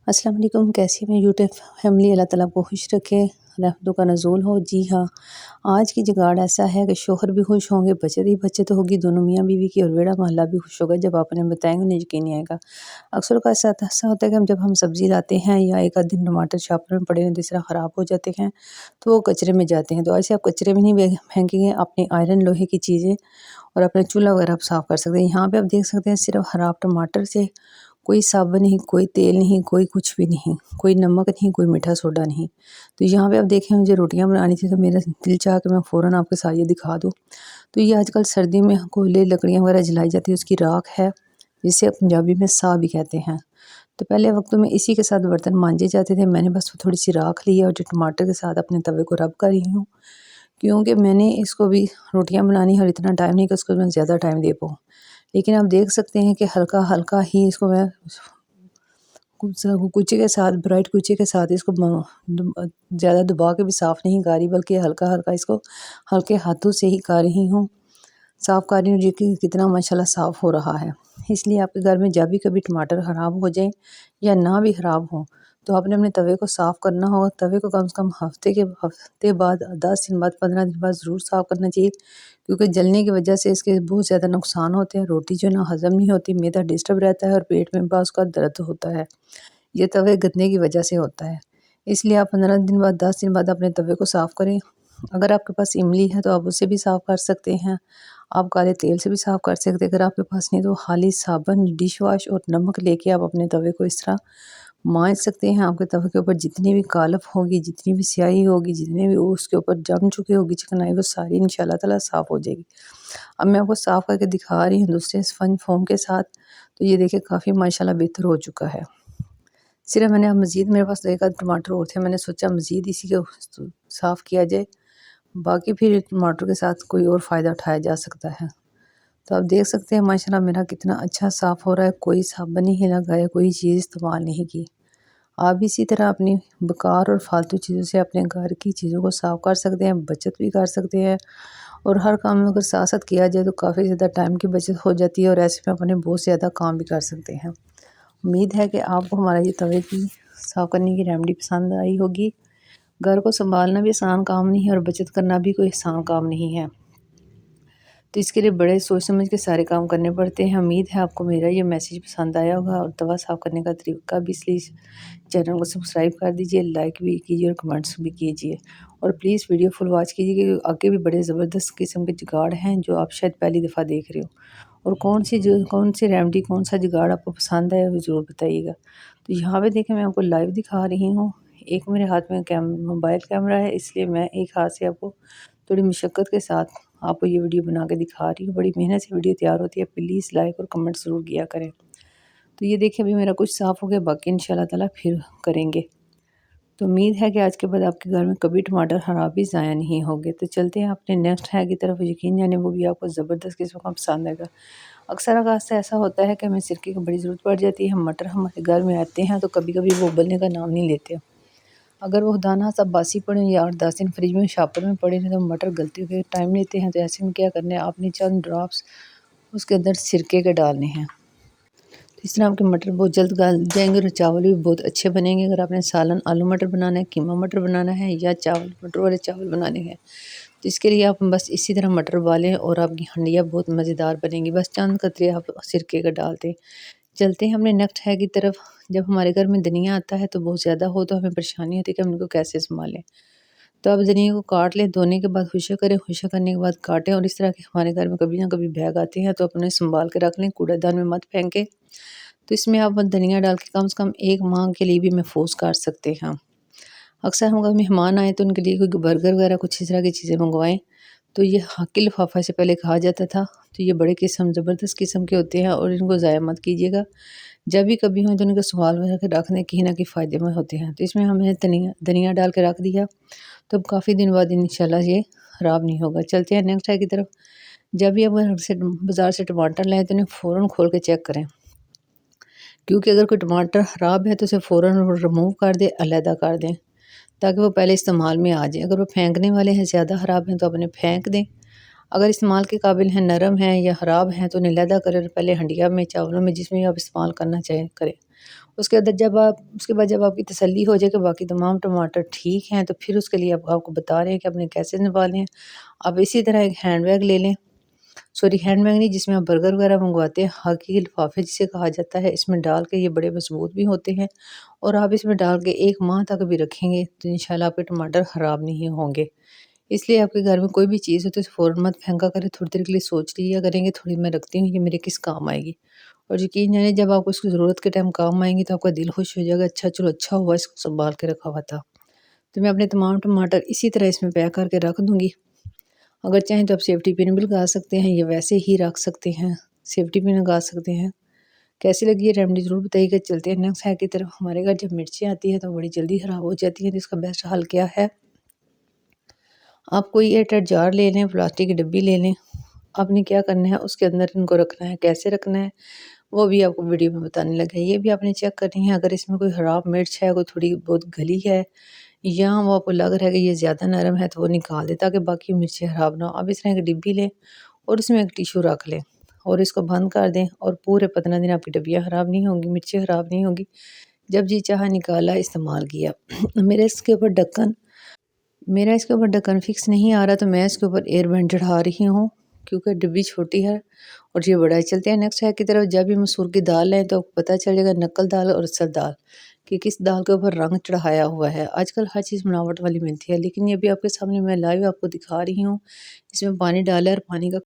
अस्सलाम वालेकुम, कैसी हैं यूट्यूब फैमिली। अल्लाह ताला आपको खुश रखे, रहमतों का नज़ूल हो। जी हाँ, आज की जुगाड़ ऐसा है कि शोहर भी खुश होंगे, बचत ही बचत होगी दोनों मियाँ बीवी की, और बेड़ा मोहल्ला भी खुश होगा। जब आप उन्हें बताएंगे उन्हें यकीन नहीं आएगा। अक्सर का साथ ऐसा होता है कि जब हम सब्ज़ी लाते हैं या एक आध दिन टमाटर शॉपर में पड़े हैं, तीसरा ख़राब हो जाते हैं तो वो कचरे में जाते हैं। तो ऐसे आप कचरे में नहीं फेंकेंगे अपनी आयरन लोहे की चीज़ें, और अपना चूल्हा वगैरह आप साफ़ कर सकते हैं। यहाँ पे आप देख सकते हैं सिर्फ ख़राब टमाटर से कोई साबुन नहीं, कोई तेल नहीं, कोई कुछ भी नहीं, कोई नमक नहीं, कोई मीठा सोडा नहीं। तो यहाँ पे आप देखें, मुझे रोटियां बनानी थी तो मेरा दिल चाहा कि मैं फ़ौरन आपके साथ ये दिखा दूँ। तो ये आजकल सर्दी में कोयले लकड़ियाँ वगैरह जलाई जाती है, उसकी राख है, जिसे पंजाबी में सा भी कहते हैं। तो पहले वक्तों में इसी के साथ बर्तन मांजे जाते थे। मैंने बस थोड़ी सी राख ली है और जो टमाटर के साथ अपने तवे को रब कर रही हूँ, क्योंकि मैंने इसको भी रोटियां बनानी है और इतना टाइम नहीं कि उसको मैं ज़्यादा टाइम दे पाऊँ। लेकिन आप देख सकते हैं कि हल्का हल्का ही इसको मैं कुची के साथ, ब्राइट कुची के साथ इसको ज़्यादा दबा के भी साफ़ नहीं कर रही, बल्कि हल्का हल्का इसको हल्के हाथों से ही कर रही हूँ, साफ़ कर रही हूँ। जी कि कितना माशाल्लाह साफ़ हो रहा है। इसलिए आपके घर में जब भी कभी टमाटर ख़राब हो जाए या ना भी ख़राब हो, तो आपने अपने तवे को साफ़ करना होगा। तवे को कम से कम हफ्ते बाद, 10 दिन बाद, 15 दिन बाद ज़रूर साफ़ करना चाहिए, क्योंकि जलने की वजह से इसके बहुत ज़्यादा नुकसान होते हैं। रोटी जो ना हज़म नहीं होती, मैदा डिस्टर्ब रहता है और पेट में बाज़ का दर्द होता है। ये तवे गंदने की वजह से होता है। इसलिए आप 15 दिन बाद, 10 दिन बाद अपने तवे को साफ़ करें। अगर आपके पास इमली है तो आप उससे भी साफ़ कर सकते हैं। आप काले तेल से भी साफ़ कर सकते हैं। अगर आपके पास नहीं तो खाली साबुन, डिश वॉश और नमक लेके आप अपने तवे को इस तरह मांज सकते हैं। आपके तवे के ऊपर जितनी भी कालप होगी, जितनी भी स्याही होगी, जितने भी वो उसके ऊपर जम चुकी होगी चिकनाई, वो सारी इंशाल्लाह ताला साफ़ हो जाएगी। अब मैं आपको साफ़ करके दिखा रही हूँ दूसरे स्पंज फोम के साथ। तो ये देखिए काफ़ी माशाल्लाह बेहतर हो चुका है। सिर्फ मैंने अब मज़ीद, मेरे पास एक आध टमाटर और थे, मैंने सोचा मज़ीद इसी को साफ़ किया जाए। बाकी फिर टमाटर के साथ कोई और फ़ायदा उठाया जा सकता है। तो आप देख सकते हैं माशाल्लाह मेरा कितना अच्छा साफ़ हो रहा है। कोई साबुन नहीं लगाया, कोई चीज़ इस्तेमाल नहीं की। आप इसी तरह अपनी बेकार और फालतू चीज़ों से अपने घर की चीज़ों को साफ़ कर सकते हैं, बचत भी कर सकते हैं। और हर काम में अगर साथ साथ किया जाए तो काफ़ी ज़्यादा टाइम की बचत हो जाती है, और ऐसे में अपने बहुत ज़्यादा काम भी कर सकते हैं। उम्मीद है कि आपको हमारा ये तवे की साफ़ करने की रेमेडी पसंद आई होगी। घर को संभालना भी आसान काम नहीं है और बचत करना भी कोई आसान काम नहीं है। तो इसके लिए बड़े सोच समझ के सारे काम करने पड़ते हैं। उम्मीद है आपको मेरा ये मैसेज पसंद आया होगा, और तवा साफ़ करने का तरीका भी, इसलिए चैनल को सब्सक्राइब कर दीजिए, लाइक भी कीजिए और कमेंट्स भी कीजिए। और प्लीज़ वीडियो फुल वॉच कीजिए, क्योंकि आगे भी बड़े ज़बरदस्त किस्म के जुगाड़ हैं जो आप शायद पहली दफ़ा देख रहे हो। और कौन सी रेमेडी, कौन सा जुगाड़ आपको पसंद है वो ज़रूर बताइएगा। तो यहाँ पे देखें, मैं आपको लाइव दिखा रही हूँ। एक मेरे हाथ में मोबाइल कैमरा है, इसलिए मैं एक हाथ से आपको थोड़ी मशक्क़त के साथ आपको ये वीडियो बना के दिखा रही हूँ। बड़ी मेहनत से वीडियो तैयार होती है। प्लीज़ लाइक और कमेंट ज़रूर किया करें। तो ये देखिए अभी मेरा कुछ साफ़ हो गया, बाकी इंशाल्लाह ताला फिर करेंगे। तो उम्मीद है कि आज के बाद आपके घर में कभी टमाटर ख़राब भी ज़ाया नहीं होंगे। तो चलते हैं अपने नेक्स्ट है की तरफ। यकीन जाने वो भी आपको ज़बरदस्त किस्म का पसंद आएगा। अक्सर अगाज़ से ऐसा होता है कि हमें सिरके की बड़ी ज़रूरत पड़ जाती है। मटर हमारे घर में आते हैं तो कभी कभी वो उबलने का नाम नहीं लेते। अगर वो दाना सब बासी पड़े या 8-10 दिन फ्रिज में शॉपर में पड़े हैं तो मटर गलती के टाइम लेते हैं। तो ऐसे में क्या करना है, आपने चंद ड्रॉप्स उसके अंदर सिरके के डालने हैं। तो इस तरह आपके मटर बहुत जल्द गल जाएंगे और चावल भी बहुत अच्छे बनेंगे। अगर आपने सालन आलू मटर बनाना है, कीमा मटर बनाना है, या चावल मटर वाले चावल बनाने हैं, तो इसके लिए आप बस इसी तरह मटर उबालें और आपकी हंडिया बहुत मज़ेदार बनेंगी। बस चंद कतरे आप सिरके का डाल दें। चलते हैं हमने नेक्स्ट है की तरफ। जब हमारे घर में धनिया आता है तो बहुत ज़्यादा हो तो हमें परेशानी होती है कि हम इनको कैसे संभालें। तो आप धनिया को काट लें, धोने के बाद खुशक करें, खुशक करने के बाद काटें। और इस तरह के हमारे घर में कभी ना कभी बैग आते हैं तो अपने संभाल के रख लें, कूड़ेदान में मत फेंकें। तो इसमें आप धनिया डाल के कम से कम 1 माह के लिए भी महफूज कर सकते हैं। अक्सर हम अगर मेहमान आए तो उनके लिए कोई बर्गर वगैरह कुछ इस तरह की चीज़ें मंगवाएं, तो ये के लिफाफा से पहले कहा जाता था। तो ये बड़े किस्म, ज़बरदस्त किस्म के होते हैं और इनको ज़ाया मत कीजिएगा। जब भी कभी हो तो इनको संभाल के रखने कहीं ना कहीं फ़ायदे में होते हैं। तो इसमें हमने धनिया डाल के रख दिया, तो अब काफ़ी दिन बाद इंशाल्लाह ये ख़राब नहीं होगा। चलते हैं नेक्स्ट है की तरफ। जब भी आप बाज़ार से टमाटर लाएँ तो इन्हें फ़ौरन खोल के चेक करें, क्योंकि अगर कोई टमाटर ख़राब है तो उसे फ़ौरन रिमूव कर दें, अलहदा कर दें, ताकि वो पहले इस्तेमाल में आ जाए। अगर वो फेंकने वाले हैं, ज़्यादा ख़राब हैं, तो अपने फेंक दें। अगर इस्तेमाल के काबिल हैं, नरम हैं या ख़राब हैं, तो उन्हें अलहदा करें और पहले हंडिया में, चावलों में, जिसमें भी आप इस्तेमाल करना चाहें करें। उसके बाद जब आपकी तसल्ली हो जाए कि बाकी तमाम टमाटर ठीक हैं, तो फिर उसके लिए अब आपको बता रहे हैं कि आपने कैसे निकालने हैं। आप इसी तरह एक हैंड बैग ले लें, सॉरी हैंड बैग नहीं, जिसमें आप बर्गर वगैरह मंगवाते हैं, हल्के लिफाफे जिसे कहा जाता है, इसमें डाल के ये बड़े मजबूत भी होते हैं और आप इसमें डाल के 1 माह तक भी रखेंगे तो इंशाल्लाह आपके टमाटर ख़राब नहीं होंगे। इसलिए आपके घर में कोई भी चीज़ हो तो इसे फ़ौरन मत फेंका करें, थोड़ी देर के लिए सोच लिया करेंगे, थोड़ी मैं रखती हूँ, ये मेरे किस काम आएगी। और यकीन जानिए जब आपको इसकी ज़रूरत के टाइम काम आएँगी तो आपका दिल खुश हो जाएगा, अच्छा चलो अच्छा हुआ इसको सँभाल के रखा हुआ था। तो मैं अपने तमाम टमाटर इसी तरह इसमें पैक करके रख दूँगी। अगर चाहें तो आप सेफ्टी पिन भी लगा सकते हैं या वैसे ही रख सकते हैं, सेफ्टी पिन लगा सकते हैं। कैसी लगी ये रेमेडी ज़रूर बताइएगा। चलते हैं नेक्स्ट हैक की तरफ। हमारे घर जब मिर्चें आती हैं तो बड़ी जल्दी ख़राब हो जाती हैं, तो इसका बेस्ट हल क्या है? आप कोई एयरटाइट जार ले लें, प्लास्टिक की डब्बी ले लें। आपने क्या करना है, उसके अंदर इनको रखना है, कैसे रखना है वो भी आपको वीडियो में बताने लगे। ये भी आपने चेक करनी है, अगर इसमें कोई ख़राब मिर्च है, कोई थोड़ी बहुत गली है या वो आपको लग रहा है कि ये ज़्यादा नरम है, तो वो निकाल दें ताकि बाकी मिर्चें ख़राब ना हो। अब इस तरह की डिब्बी लें और उसमें एक टिश्यू रख लें और इसको बंद कर दें और पूरे 15 दिन आपकी डब्बियाँ ख़राब नहीं होंगी, मिर्चें ख़राब नहीं होंगी। जब जी चाहा निकाला, इस्तेमाल किया। मेरे इसके ऊपर ढक्कन मेरा इसके ऊपर ढक्कन फिक्स नहीं आ रहा, तो मैं इसके ऊपर एयर बैंड चढ़ा रही हूँ क्योंकि डिब्बी छोटी है और ये बड़ा है। चलते हैं नेक्स्ट है की तरफ। जब भी मसूर की दाल लें तो आपको पता चलेगा नकल दाल और असल दाल कि किस दाल के ऊपर रंग चढ़ाया हुआ है। आजकल हर चीज़ मिलावट वाली मिलती है, लेकिन ये भी आपके सामने मैं लाइव आपको दिखा रही हूँ। इसमें पानी डाला है और पानी का